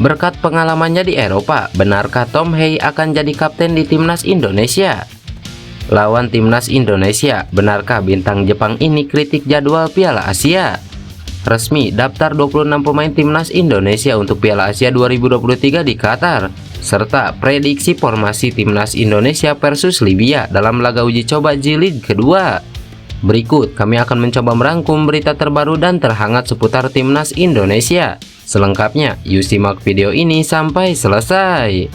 Berkat pengalamannya di Eropa, benarkah Tom Hey akan jadi kapten di timnas Indonesia? Lawan timnas Indonesia, benarkah bintang Jepang ini kritik jadwal Piala Asia? Resmi daftar 26 pemain timnas Indonesia untuk Piala Asia 2023 di Qatar, serta prediksi formasi timnas Indonesia versus Libya dalam laga uji coba jilid kedua. Berikut kami akan mencoba merangkum berita terbaru dan terhangat seputar timnas Indonesia. Selengkapnya, yuk simak video ini sampai selesai.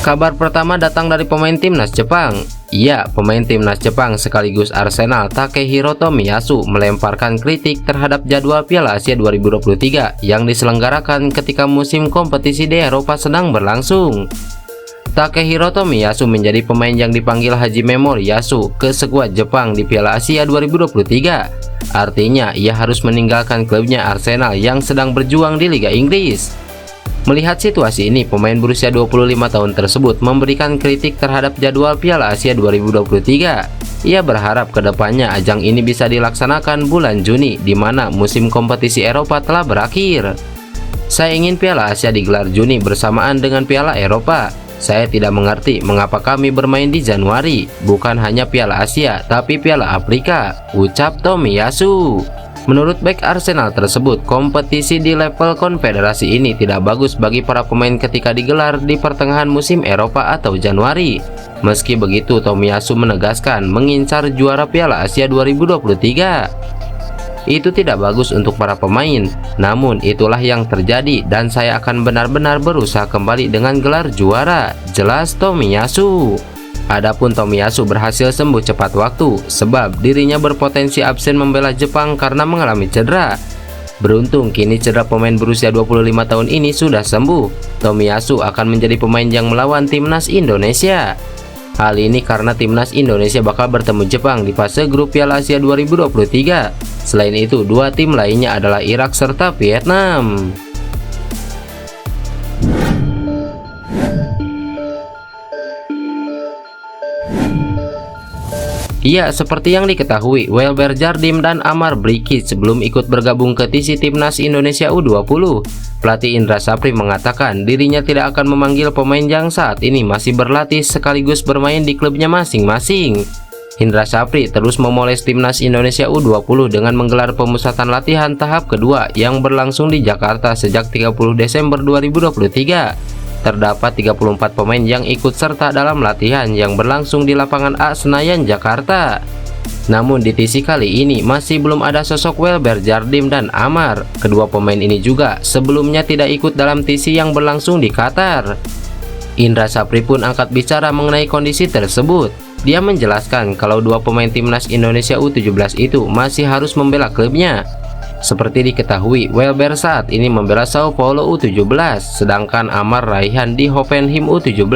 Kabar pertama datang dari pemain timnas Jepang. Iya, pemain timnas Jepang sekaligus Arsenal Takehiro Tomiyasu melemparkan kritik terhadap jadwal Piala Asia 2023 yang diselenggarakan ketika musim kompetisi di Eropa sedang berlangsung. Takehiro Tomiyasu menjadi pemain yang dipanggil Hajime Moriyasu ke skuad Jepang di Piala Asia 2023. Artinya, ia harus meninggalkan klubnya Arsenal yang sedang berjuang di Liga Inggris. Melihat situasi ini, pemain berusia 25 tahun tersebut memberikan kritik terhadap jadwal Piala Asia 2023. Ia berharap kedepannya ajang ini bisa dilaksanakan bulan Juni, di mana musim kompetisi Eropa telah berakhir. Saya ingin Piala Asia digelar Juni bersamaan dengan Piala Eropa. Saya tidak mengerti mengapa kami bermain di Januari, bukan hanya Piala Asia, tapi Piala Afrika, ucap Tomiyasu. Menurut bek Arsenal tersebut, kompetisi di level konfederasi ini tidak bagus bagi para pemain ketika digelar di pertengahan musim Eropa atau Januari. Meski begitu, Tomiyasu menegaskan mengincar juara Piala Asia 2023 itu tidak bagus untuk para pemain. Namun itulah yang terjadi dan saya akan benar-benar berusaha kembali dengan gelar juara, jelas Tomiyasu. Adapun Tomiyasu berhasil sembuh cepat waktu sebab dirinya berpotensi absen membela Jepang karena mengalami cedera. Beruntung kini cedera pemain berusia 25 tahun ini sudah sembuh. Tomiyasu akan menjadi pemain yang melawan timnas Indonesia. Hal ini karena timnas Indonesia bakal bertemu Jepang di fase grup Piala Asia 2023. Selain itu, dua tim lainnya adalah Irak serta Vietnam. Iya, seperti yang diketahui, Welber Jardim dan Amar Brikic sebelum ikut bergabung ke TC Timnas Indonesia U20. Pelatih Indra Sapri mengatakan dirinya tidak akan memanggil pemain yang saat ini masih berlatih sekaligus bermain di klubnya masing-masing. Indra Sapri terus memoles Timnas Indonesia U20 dengan menggelar pemusatan latihan tahap kedua yang berlangsung di Jakarta sejak 30 Desember 2023. Terdapat 34 pemain yang ikut serta dalam latihan yang berlangsung di lapangan A Senayan, Jakarta. Namun di TC kali ini masih belum ada sosok Welber Jardim dan Amar. Kedua pemain ini juga sebelumnya tidak ikut dalam TC yang berlangsung di Qatar. Indra Sapri pun angkat bicara mengenai kondisi tersebut. Dia menjelaskan kalau dua pemain timnas Indonesia U17 itu masih harus membela klubnya. Seperti diketahui, Welber saat ini membela Sao Paulo U17, sedangkan Amar Raihan di Hoffenheim U17.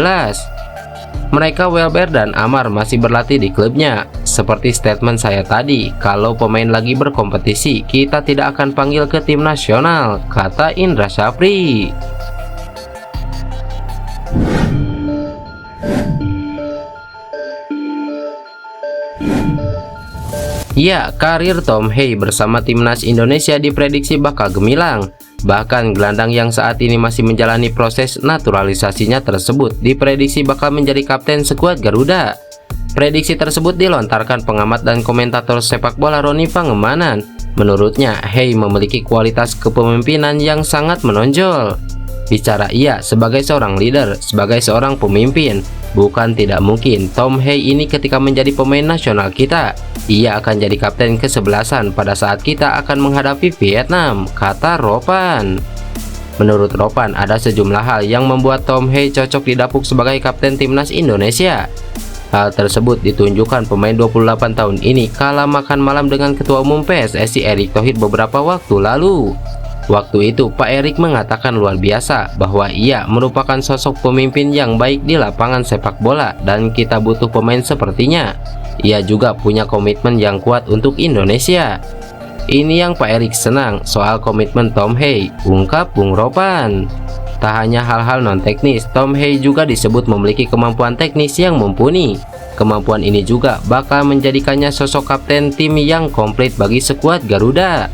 Mereka Welber dan Amar masih berlatih di klubnya. Seperti statement saya tadi, kalau pemain lagi berkompetisi, kita tidak akan panggil ke tim nasional, kata Indra Sapri. Ya, karir Tom Hey bersama timnas Indonesia diprediksi bakal gemilang. Bahkan gelandang yang saat ini masih menjalani proses naturalisasinya tersebut diprediksi bakal menjadi kapten skuad Garuda. Prediksi tersebut dilontarkan pengamat dan komentator sepak bola Roni Pangemanan. Menurutnya, Hey memiliki kualitas kepemimpinan yang sangat menonjol. Bicara ia sebagai seorang leader, sebagai seorang pemimpin, bukan tidak mungkin Tom Hey ini ketika menjadi pemain nasional kita, ia akan jadi kapten kesebelasan pada saat kita akan menghadapi Vietnam, kata Ropan. Menurut Ropan, ada sejumlah hal yang membuat Tom Hey cocok didapuk sebagai kapten timnas Indonesia. Hal tersebut ditunjukkan pemain 28 tahun ini kala makan malam dengan Ketua Umum PSSI Erick Thohir beberapa waktu lalu. Waktu itu Pak Erick mengatakan luar biasa bahwa ia merupakan sosok pemimpin yang baik di lapangan sepak bola dan kita butuh pemain sepertinya. Ia juga punya komitmen yang kuat untuk Indonesia. Ini yang Pak Erik senang soal komitmen Tom Hei, ungkap Bung Ropan. Tak hanya hal-hal non-teknis, Tom Hei juga disebut memiliki kemampuan teknis yang mumpuni. Kemampuan ini juga bakal menjadikannya sosok kapten tim yang komplit bagi skuad Garuda.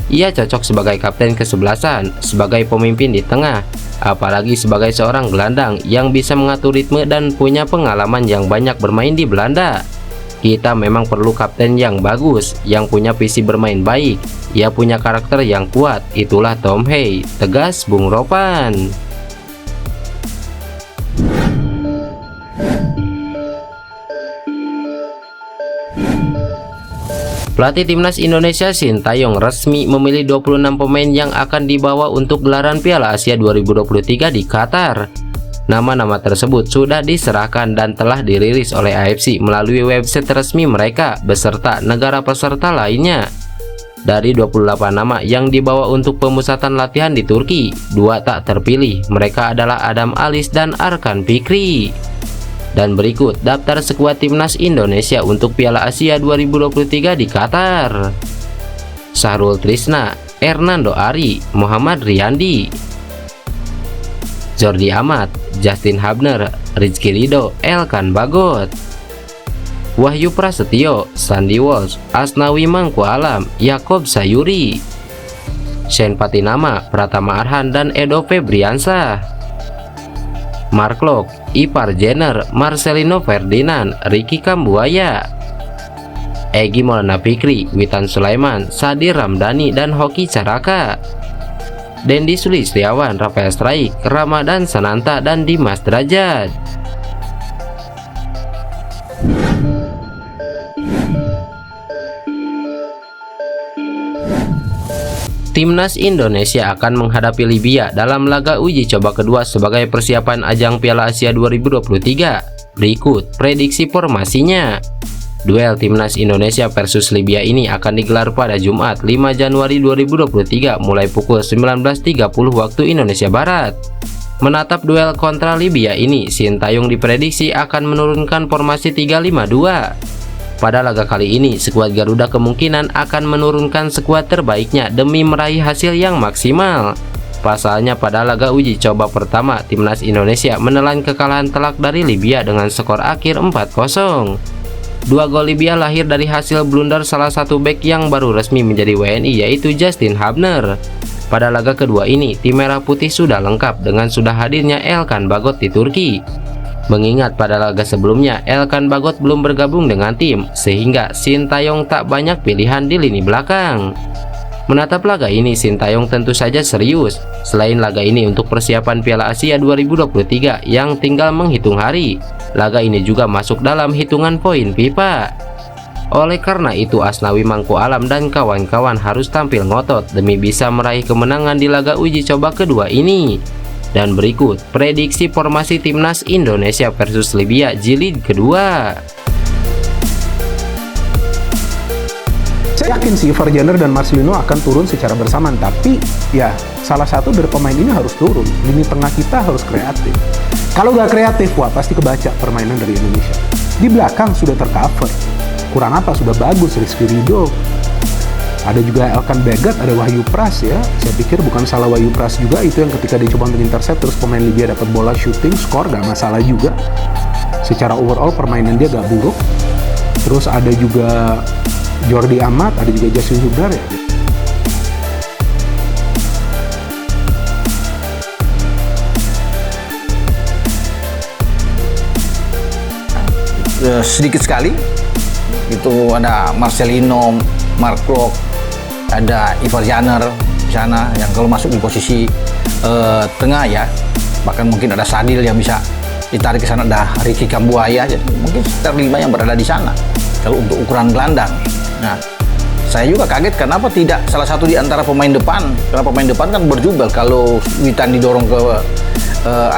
Ia cocok sebagai kapten kesebelasan, sebagai pemimpin di tengah, apalagi sebagai seorang gelandang yang bisa mengatur ritme dan punya pengalaman yang banyak bermain di Belanda. Kita memang perlu kapten yang bagus, yang punya visi bermain baik. Ia punya karakter yang kuat, itulah Tom Hei, tegas Bung Ropan. Pelatih timnas Indonesia Sintayong resmi memilih 26 pemain yang akan dibawa untuk gelaran Piala Asia 2023 di Qatar. Nama-nama tersebut sudah diserahkan dan telah dirilis oleh AFC melalui website resmi mereka beserta negara peserta lainnya. Dari 28 nama yang dibawa untuk pemusatan latihan di Turki, 2 tak terpilih. Mereka adalah Adam Alis dan Arkan Fikri. Dan berikut daftar skuad timnas Indonesia untuk Piala Asia 2023 di Qatar. Sahrul Trisna, Hernando Ari, Muhammad Riyandi, Jordi Amat, Justin Hubner, Rizky Ridho, Elkan Bagot, Wahyu Prasetyo, Sandy Walsh, Asnawi Mangkualam, Yakob Sayuri, Shane Patinama, Pratama Arhan, dan Edo Febriansah, Mark Locke, Ipar Jenner, Marcelino Ferdinand, Ricky Kambuaya, Egy Maulana Fikri, Witan Sulaiman, Sadir Ramdhani, dan Hoki Caraka, Dendi Sulistiawan, Rafael Struijk, Ramadan Sananta, dan Dimas Derajat. Timnas Indonesia akan menghadapi Libya dalam laga uji coba kedua sebagai persiapan ajang Piala Asia 2023. Berikut prediksi formasinya. Duel Timnas Indonesia versus Libya ini akan digelar pada Jumat 5 Januari 2023 mulai pukul 19.30 waktu Indonesia Barat. Menatap duel kontra Libya ini, Sintayong diprediksi akan menurunkan formasi 3-5-2. Pada laga kali ini, skuad Garuda kemungkinan akan menurunkan skuad terbaiknya demi meraih hasil yang maksimal. Pasalnya pada laga uji coba pertama, Timnas Indonesia menelan kekalahan telak dari Libya dengan skor akhir 4-0. 2 gol Libya lahir dari hasil blunder salah satu bek yang baru resmi menjadi WNI, yaitu Justin Hubner. Pada laga kedua ini, tim merah putih sudah lengkap dengan sudah hadirnya Elkan Bagot di Turki. Mengingat pada laga sebelumnya Elkan Bagot belum bergabung dengan tim, sehingga Sintayong tak banyak pilihan di lini belakang. Menatap laga ini, Sintayong tentu saja serius. Selain laga ini untuk persiapan Piala Asia 2023 yang tinggal menghitung hari, laga ini juga masuk dalam hitungan poin FIFA. Oleh karena itu, Asnawi Mangkualam dan kawan-kawan harus tampil ngotot demi bisa meraih kemenangan di laga uji coba kedua ini. Dan berikut prediksi formasi Timnas Indonesia versus Libya jilid kedua. Saya yakin sih Ivar Jenner dan Marcelino akan turun secara bersamaan, tapi ya salah satu dari pemain ini harus turun. Lini tengah kita harus kreatif. Kalau nggak kreatif, wah pasti kebaca permainan dari Indonesia. Di belakang sudah tercover. Kurang apa, sudah bagus Rizky Ridho. Ada juga Elkan Bagot, ada Wahyu Pras ya. Saya pikir bukan salah Wahyu Pras juga itu yang ketika dicoba untuk intercept terus pemain Libya dapat bola shooting, skor nggak masalah juga. Secara overall permainan dia nggak buruk. Terus ada juga Jordi Amat, ada juga Justin Hubner ya. Sedikit sekali itu ada Marcelino, Mark Locke, ada Ivar Jenner di sana yang kalau masuk di posisi tengah ya, bahkan mungkin ada Sadil yang bisa ditarik ke sana, ada Ricky Kambuaya, jadi mungkin sekitar 5 yang berada di sana kalau untuk ukuran gelandang. Nah, saya juga kaget kenapa tidak salah satu di antara pemain depan, karena pemain depan kan berjubel. Kalau Witan didorong ke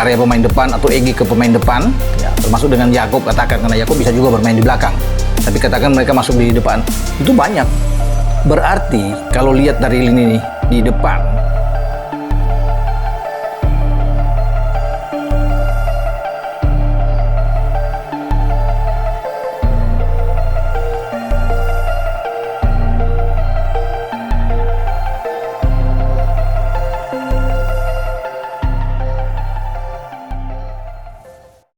area pemain depan atau Egy ke pemain depan ya, termasuk dengan Yakob, katakan, karena Yakob bisa juga bermain di belakang, tapi katakan mereka masuk di depan, itu banyak. Berarti kalau lihat dari lini di depan